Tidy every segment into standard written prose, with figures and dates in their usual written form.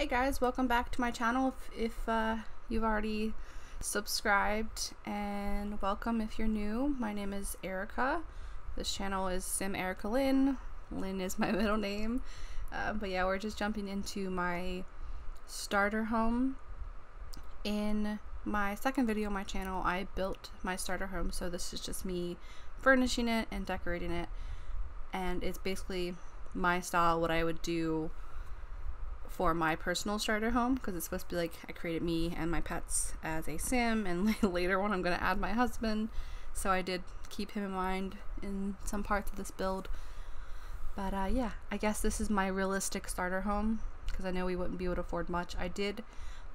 Hey guys, welcome back to my channel if you've already subscribed, and welcome if you're new. My name is Erica. This channel is Sim Erica Lynn. Lynn is my middle name. But yeah, we're just jumping into my starter home. In my second video on my channel, I built my starter home, so this is just me furnishing it and decorating it, and it's basically my style, what I would do for my personal starter home, because it's supposed to be like I created me and my pets as a sim, and later on I'm going to add my husband, so I did keep him in mind in some parts of this build. But yeah, I guess this is my realistic starter home, because I know we wouldn't be able to afford much. I did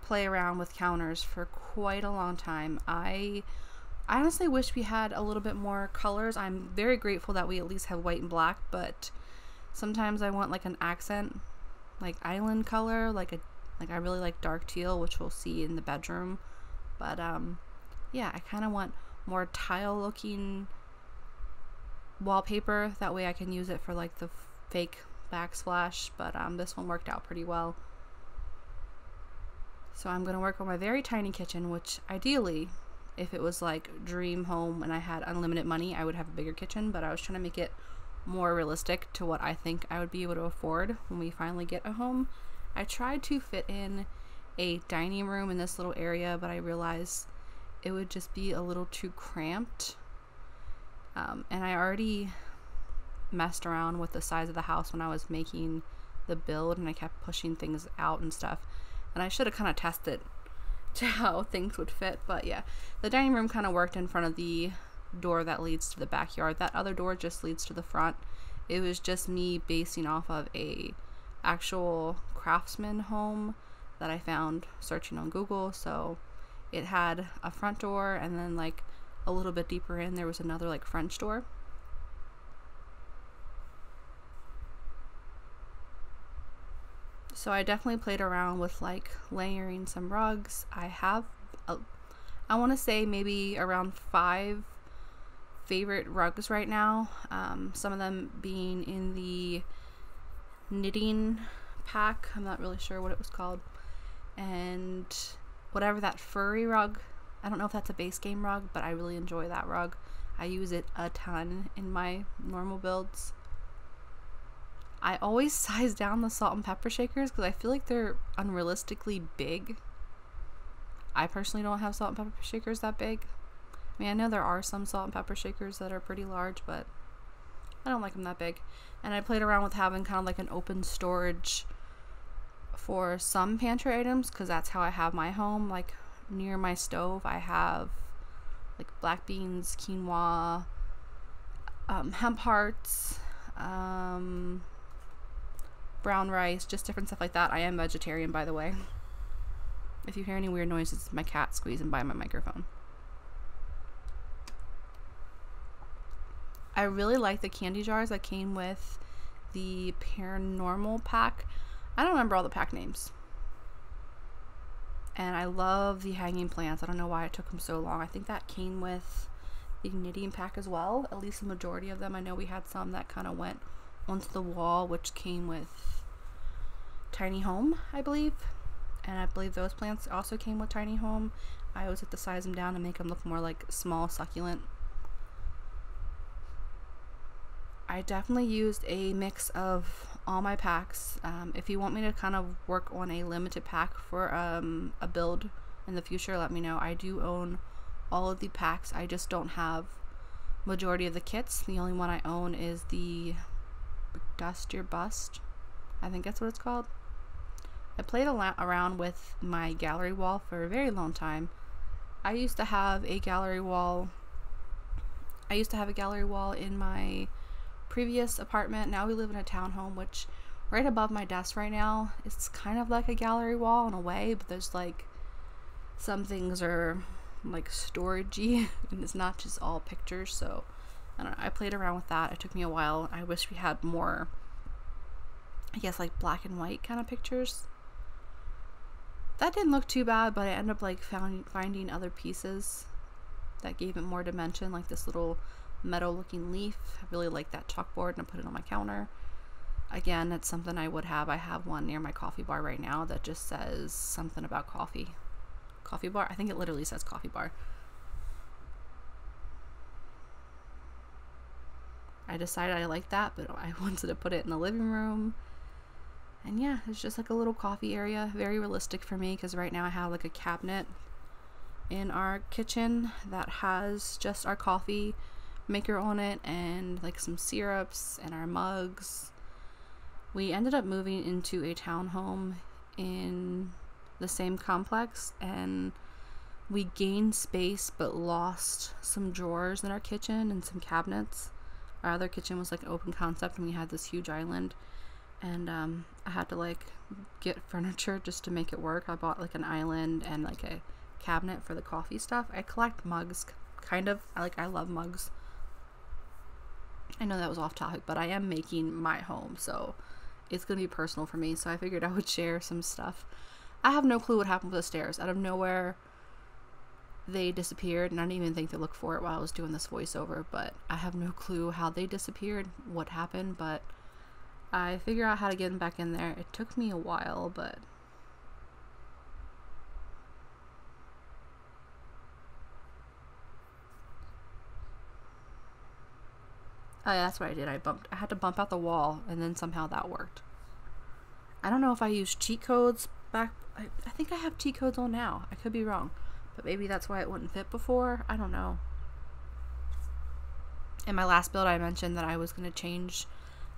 play around with counters for quite a long time. I honestly wish we had a little bit more colors. I'm very grateful that we at least have white and black, but sometimes I want like an accent, like island color, like I really like dark teal, which we'll see in the bedroom. But yeah, I kind of want more tile looking wallpaper, that way I can use it for like the fake backsplash. But this one worked out pretty well. So I'm gonna work on my very tiny kitchen, which ideally, if it was like dream home and I had unlimited money, I would have a bigger kitchen, but I was trying to make it more realistic to what I think I would be able to afford when we finally get a home. I tried to fit in a dining room in this little area, but I realized it would just be a little too cramped. And I already messed around with the size of the house when I was making the build, and I kept pushing things out and stuff. And I should have kind of tested to how things would fit, but yeah, the dining room kind of worked in front of the door that leads to the backyard. That other door just leads to the front. It was just me basing off of a actual craftsman home that I found searching on Google. So it had a front door, and then like a little bit deeper in there was another like French door. So I definitely played around with like layering some rugs. I have I want to say maybe around 5 favorite rugs right now, some of them being in the knitting pack. I'm not really sure what it was called, and whatever that furry rug, I don't know if that's a base game rug, but I really enjoy that rug. I use it a ton in my normal builds. I always size down the salt and pepper shakers because I feel like they're unrealistically big. I personally don't have salt and pepper shakers that big. I mean, I know there are some salt and pepper shakers that are pretty large, but I don't like them that big. And I played around with having kind of like an open storage for some pantry items, because that's how I have my home. Like near my stove, I have like black beans, quinoa, hemp hearts, brown rice, just different stuff like that. I am vegetarian, by the way. If you hear any weird noises, it's my cat squeezing by my microphone. I really like the candy jars that came with the paranormal pack. I don't remember all the pack names. And I love the hanging plants. I don't know why it took them so long. I think that came with the knitting pack as well. At least the majority of them. I know we had some that kind of went onto the wall, which came with Tiny Home, I believe. And I believe those plants also came with Tiny Home. I always have to size them down to make them look more like small succulent. I definitely used a mix of all my packs. If you want me to kind of work on a limited pack for a build in the future, let me know. I do own all of the packs. I just don't have majority of the kits. The only one I own is the Dust Your Bust. I think that's what it's called. I played around with my gallery wall for a very long time. I used to have a gallery wall. In my previous apartment. Now we live in a townhome, which right above my desk right now, it's kind of like a gallery wall in a way, but there's like some things are like storagey and it's not just all pictures. So I don't know, I played around with that. It took me a while. I wish we had more, I guess, like black and white kind of pictures. That didn't look too bad, but I ended up like finding other pieces that gave it more dimension, like this little metal looking leaf. I really like that chalkboard, and I put it on my counter. again, it's something I would have. I have one near my coffee bar right now that just says something about coffee. Coffee bar? I think it literally says coffee bar. I decided I liked that, but I wanted to put it in the living room. And yeah, it's just like a little coffee area. Very realistic for me, because right now I have like a cabinet in our kitchen that has just our coffee maker on it and like some syrups and our mugs. We ended up moving into a townhome in the same complex, and we gained space but lost some drawers in our kitchen and some cabinets. Our other kitchen was like an open concept, and we had this huge island, and I had to like get furniture just to make it work. I bought like an island and like a cabinet for the coffee stuff. I collect mugs, kind of. I love mugs. I know that was off topic, but I am making my home, so it's gonna be personal for me, so I figured I would share some stuff. I have no clue what happened with the stairs. Out of nowhere, they disappeared, and I didn't even think to look for it while I was doing this voiceover, but I have no clue how they disappeared, what happened, but I figured out how to get them back in there. It took me a while, but oh yeah, that's what I did. I had to bump out the wall, and then somehow that worked. I don't know if I used cheat codes back. I think I have cheat codes on now. I could be wrong, but maybe that's why it wouldn't fit before. I don't know. In my last build, I mentioned that I was going to change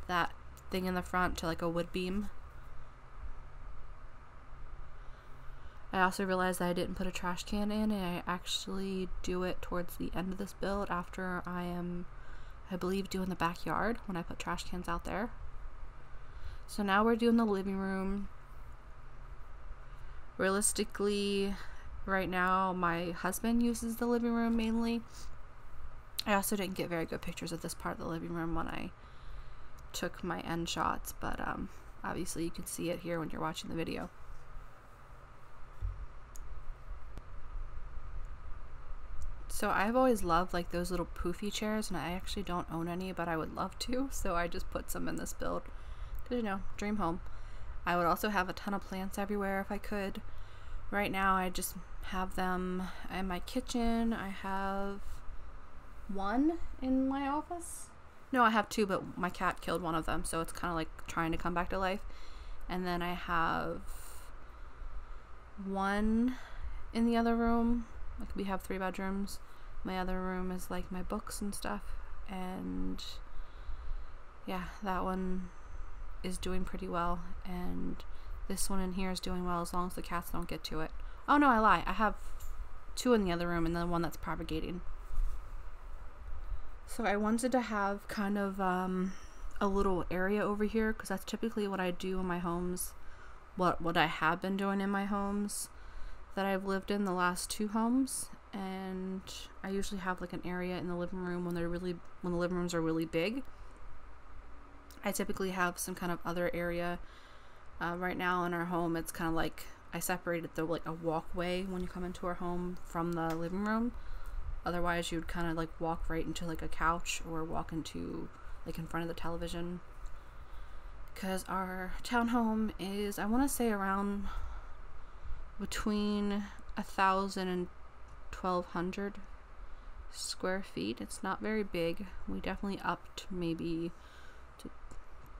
that thing in the front to like a wood beam. I also realized that I didn't put a trash can in, and I actually do it towards the end of this build after I am, I believe, doing the backyard when I put trash cans out there. So now we're doing the living room. Realistically, right now my husband uses the living room mainly. I also didn't get very good pictures of this part of the living room when I took my end shots, but obviously you can see it here when you're watching the video. So I've always loved like those little poofy chairs, and I actually don't own any, but I would love to, so I just put some in this build. Because, you know, dream home. I would also have a ton of plants everywhere if I could. Right now I just have them in my kitchen. I have one in my office. No, I have two, but my cat killed one of them, so it's kind of like trying to come back to life. And then I have one in the other room. Like, we have 3 bedrooms. My other room is like my books and stuff, and yeah, that one is doing pretty well, and this one in here is doing well as long as the cats don't get to it. Oh no, I lie. I have 2 in the other room and then one that's propagating. So I wanted to have kind of a little area over here, because that's typically what I do in my homes, what I have been doing in my homes that I've lived in the last 2 homes. And I usually have like an area in the living room when the living rooms are really big. I typically have some kind of other area. Right now in our home, it's kind of like I separated like a walkway when you come into our home from the living room. Otherwise, you'd kind of like walk right into like a couch or walk into like in front of the television. Because our townhome is, I want to say, around between 1,000 and 1,200 square feet. It's not very big. We definitely upped maybe to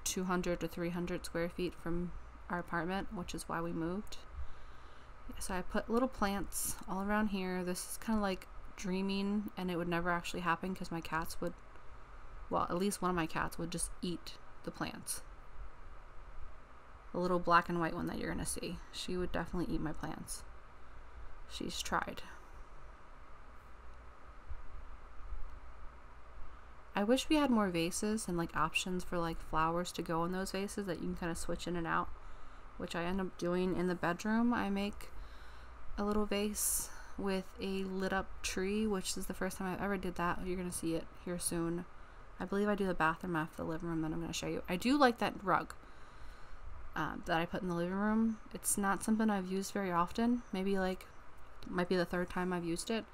200 to 300 square feet from our apartment, which is why we moved. So I put little plants all around here. This is kind of like dreaming, and it would never actually happen because my cats would, well, at least one of my cats would just eat the plants. The little black and white one that you're gonna see, she would definitely eat my plants. She's tried. I wish we had more vases and like options for like flowers to go in those vases that you can kind of switch in and out, which I end up doing in the bedroom. I make a little vase with a lit up tree, which is the first time I've ever did that. You're gonna see it here soon. I believe I do the bathroom after the living room that I'm gonna show you. I do like that rug that I put in the living room. It's not something I've used very often. Maybe like, might be the 3rd time I've used it.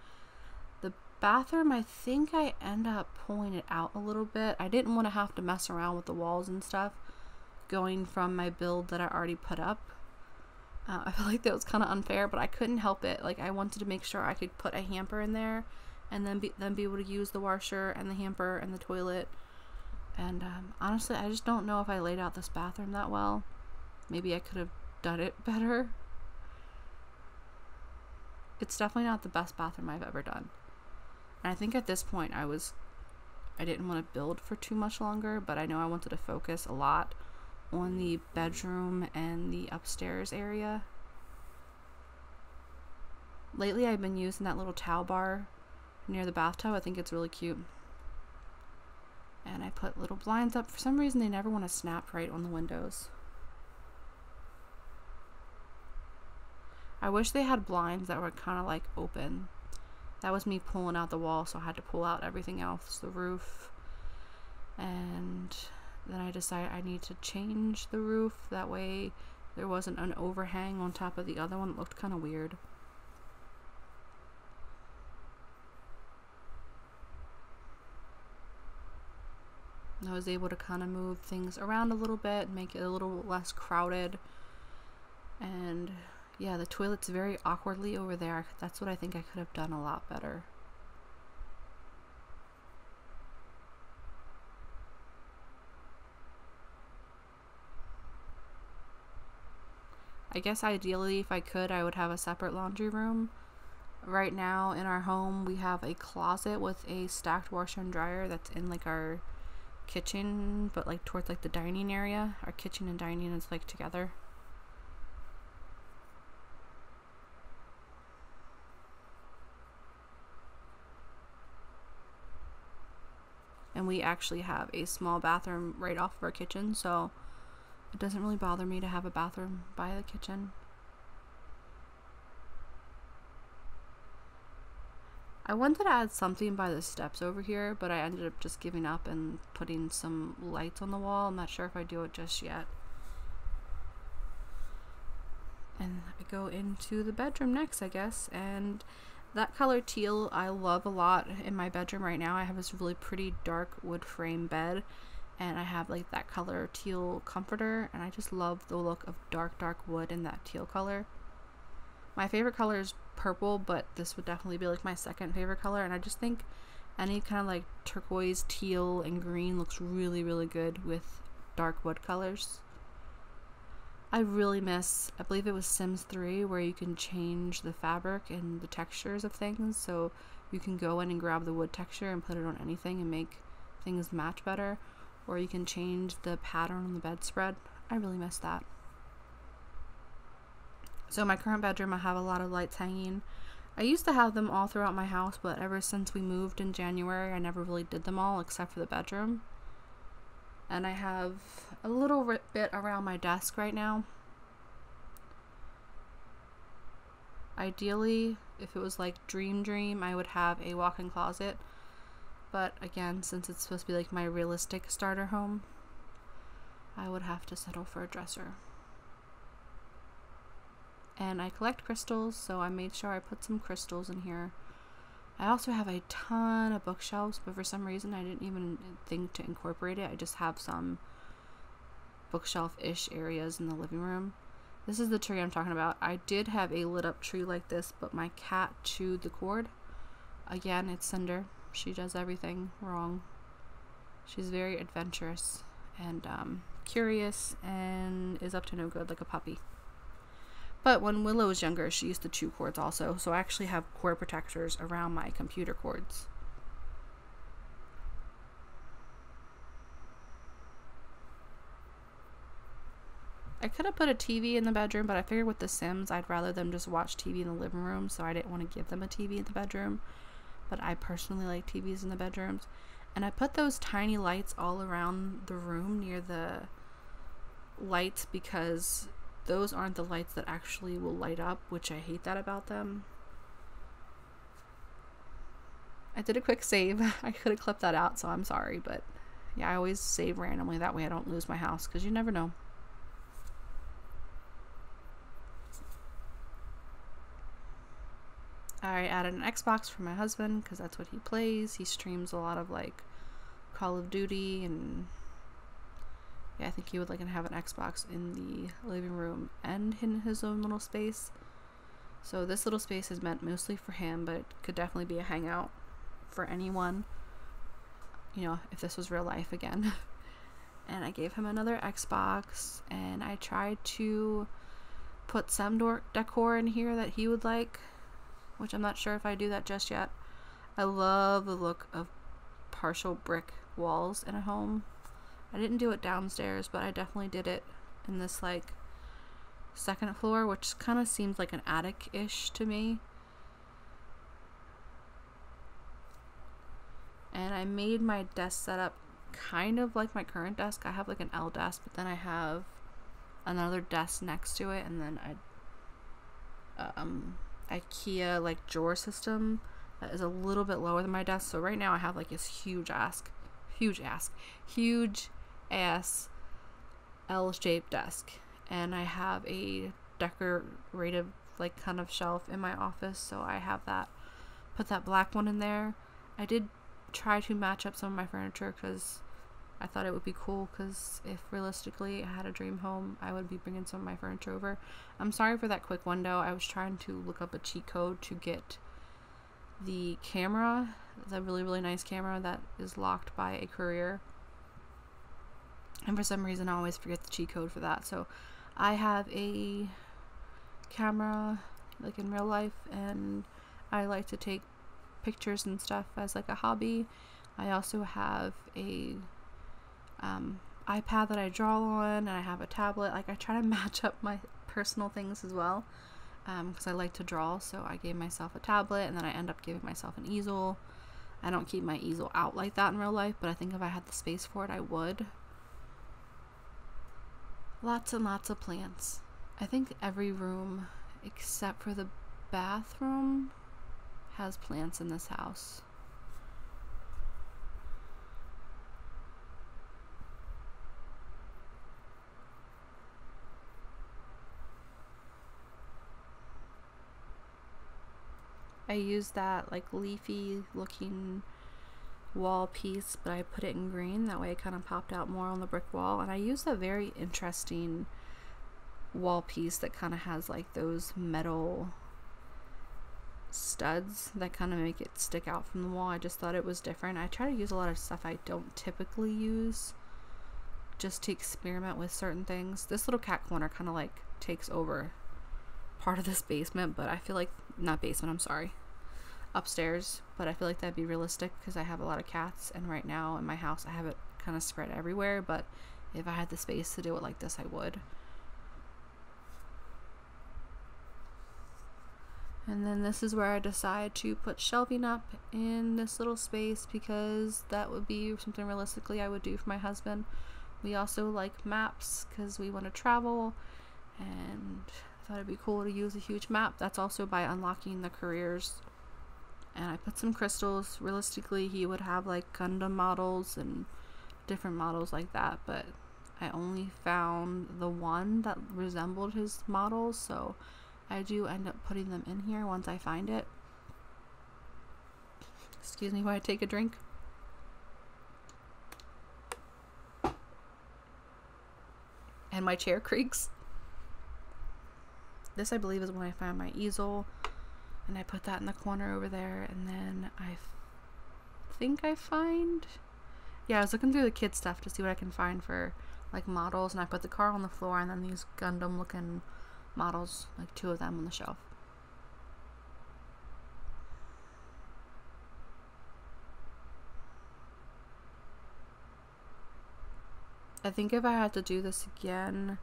The bathroom, I think I end up pulling it out a little bit. I didn't want to have to mess around with the walls and stuff, going from my build that I already put up. I feel like that was kind of unfair, but I couldn't help it. Like, I wanted to make sure I could put a hamper in there and then be able to use the washer and the hamper and the toilet. And honestly, I just don't know if I laid out this bathroom that well. Maybe I could have done it better. It's definitely not the best bathroom I've ever done. And I think at this point I didn't want to build for too much longer, but I know I wanted to focus a lot on the bedroom and the upstairs area. Lately I've been using that little towel bar near the bathtub. I think it's really cute. And I put little blinds up. For some reason they never want to snap right on the windows. I wish they had blinds that were kind of like open. That was me pulling out the wall, so I had to pull out everything else, the roof. And then I decided I need to change the roof. That way there wasn't an overhang on top of the other one. It looked kind of weird. I was able to kind of move things around a little bit, make it a little less crowded. And yeah, the toilet's very awkwardly over there. That's what I think I could have done a lot better. I guess ideally, if I could, I would have a separate laundry room. Right now in our home, we have a closet with a stacked washer and dryer that's in like our kitchen, but like towards like the dining area. Our kitchen and dining is like together. And we actually have a small bathroom right off of our kitchen, so it doesn't really bother me to have a bathroom by the kitchen. I wanted to add something by the steps over here, but I ended up just giving up and putting some lights on the wall. I'm not sure if I do it just yet. And I go into the bedroom next, I guess, and that color teal I love a lot in my bedroom right now. I have this really pretty dark wood frame bed, and I have like that color teal comforter, and I just love the look of dark wood in that teal color. My favorite color is purple, but this would definitely be like my second favorite color, and I just think any kind of like turquoise, teal, and green looks really good with dark wood colors. I really miss, I believe it was Sims 3, where you can change the fabric and the textures of things, so you can go in and grab the wood texture and put it on anything and make things match better, or you can change the pattern on the bedspread. I really miss that. So my current bedroom, I have a lot of lights hanging. I used to have them all throughout my house, but ever since we moved in January, I never really did them all except for the bedroom. And I have a little bit around my desk right now. Ideally, if it was like dream, I would have a walk-in closet. But again, since it's supposed to be like my realistic starter home, I would have to settle for a dresser. And I collect crystals, so I made sure I put some crystals in here. I also have a ton of bookshelves, but for some reason I didn't even think to incorporate it. I just have some bookshelf-ish areas in the living room. This is the tree I'm talking about. I did have a lit up tree like this, but my cat chewed the cord. Again, it's Cinder. She does everything wrong. She's very adventurous and curious and is up to no good like a puppy. But when Willow was younger, she used to chew cords also, so I actually have cord protectors around my computer cords. I could have put a TV in the bedroom, but I figured with the Sims, I'd rather them just watch TV in the living room, so I didn't want to give them a TV in the bedroom. But I personally like TVs in the bedrooms. And I put those tiny lights all around the room near the lights because those aren't the lights that actually will light up, which I hate that about them. I did a quick save. I could have clipped that out, so I'm sorry, but yeah, I always save randomly. That way I don't lose my house, because you never know. I added an Xbox for my husband, because that's what he plays. He streams a lot of like Call of Duty and Yeah, I think he would like to have an Xbox in the living room and in his own little space. So this little space is meant mostly for him, but it could definitely be a hangout for anyone, you know, if this was real life again. And I gave him another Xbox, and I tried to put some decor in here that he would like, which I'm not sure if I do that just yet. I love the look of partial brick walls in a home. I didn't do it downstairs, but I definitely did it in this like second floor, which kind of seems like an attic-ish to me. And I made my desk setup kind of like my current desk. I have like an L desk, but then I have another desk next to it, and then IKEA like drawer system that is a little bit lower than my desk. So right now I have like this huge ass L-shaped desk, and I have a decorative like kind of shelf in my office, so I have that, put that black one in there. I did try to match up some of my furniture because I thought it would be cool, because if realistically I had a dream home, I would be bringing some of my furniture over. I'm sorry for that quick window. I was trying to look up a cheat code to get the camera, the really nice camera that is locked by a courier, and for some reason I always forget the cheat code for that. So I have a camera like in real life, and I like to take pictures and stuff as like a hobby. I also have a iPad that I draw on, and I have a tablet. Like I try to match up my personal things as well, because I like to draw. So I gave myself a tablet, and then I end up giving myself an easel. I don't keep my easel out like that in real life, but I think if I had the space for it, I would. Lots and lots of plants. I think every room except for the bathroom has plants in this house. I used that like leafy looking wall piece, but I put it in green. That way it kind of popped out more on the brick wall. And I used a very interesting wall piece that kind of has like those metal studs that kind of make it stick out from the wall. I just thought it was different. I try to use a lot of stuff I don't typically use, just to experiment with certain things. This little cat corner kind of like takes over part of this basement, but I feel like, not basement, I'm sorry, upstairs, but I feel like that'd be realistic because I have a lot of cats, and right now in my house I have it kind of spread everywhere, but if I had the space to do it like this, I would. And then this is where I decide to put shelving up in this little space, because that would be something realistically I would do for my husband. We also like maps because we want to travel, and I thought it'd be cool to use a huge map. That's also by unlocking the couriers. And I put some crystals. Realistically, he would have like Gundam models and different models like that, but I only found the one that resembled his models, so I do end up putting them in here once I find it. Excuse me while I take a drink. And my chair creaks. This, I believe, is when I found my easel, and I put that in the corner over there. And then I think I find, yeah, I was looking through the kid stuff to see what I can find for like models, and I put the car on the floor, and then these Gundam looking models, like 2 of them on the shelf. I think if I had to do this again,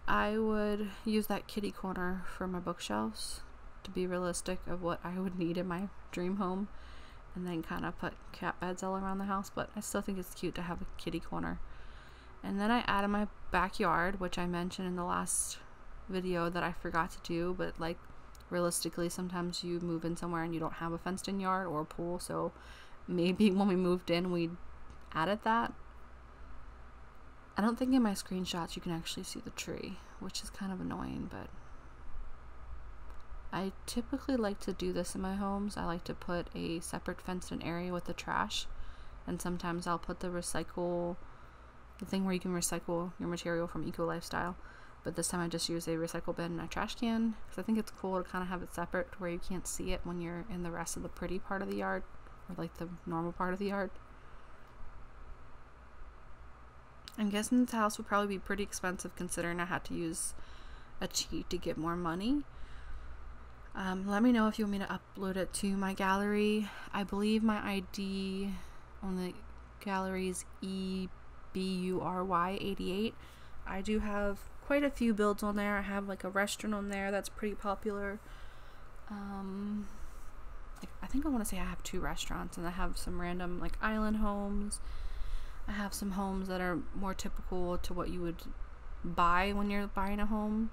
I would use that kitty corner for my bookshelves to be realistic of what I would need in my dream home, and then kind of put cat beds all around the house, but I still think it's cute to have a kitty corner. And then I added my backyard, which I mentioned in the last video that I forgot to do, but like realistically sometimes you move in somewhere and you don't have a fenced in yard or a pool, so maybe when we moved in we added that. I don't think in my screenshots you can actually see the tree, which is kind of annoying, but I typically like to do this in my homes. I like to put a separate fenced in area with the trash, and sometimes I'll put the the thing where you can recycle your material from Eco Lifestyle. But this time I just used a recycle bin and a trash can, because I think it's cool to kind of have it separate to where you can't see it when you're in the rest of the pretty part of the yard, or like the normal part of the yard. I'm guessing this house would probably be pretty expensive considering I had to use a cheat to get more money. Let me know if you want me to upload it to my gallery. I believe my ID on the gallery is EBURY88. I do have quite a few builds on there. I have like a restaurant on there that's pretty popular. I think I want to say I have 2 restaurants, and I have some random like island homes. I have some homes that are more typical to what you would buy when you're buying a home.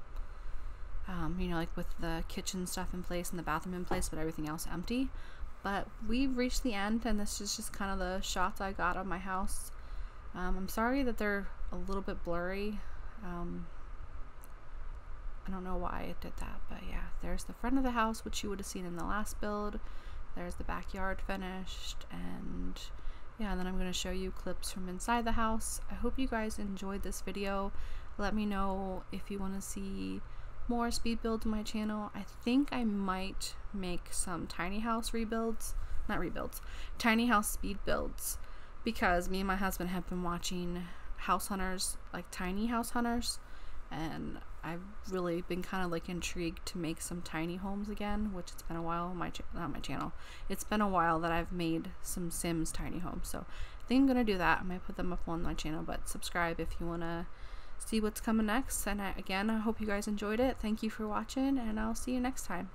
You know, like with the kitchen stuff in place and the bathroom in place, but everything else empty. But we've reached the end, and this is just kind of the shots I got of my house. I'm sorry that they're a little bit blurry. I don't know why it did that, but yeah, there's the front of the house, which you would have seen in the last build. There's the backyard finished, and yeah, and then I'm going to show you clips from inside the house. I hope you guys enjoyed this video. Let me know if you want to see more speed builds on my channel. I think I might make some tiny house rebuilds, not rebuilds, tiny house speed builds, because me and my husband have been watching house hunters, like tiny house hunters, and I've really been kind of like intrigued to make some tiny homes again, which it's been a while, not my channel, it's been a while that I've made some Sims tiny homes. So I think I'm gonna do that. I might put them up on my channel, but subscribe if you want to see what's coming next. And again, I hope you guys enjoyed it. Thank you for watching, and I'll see you next time.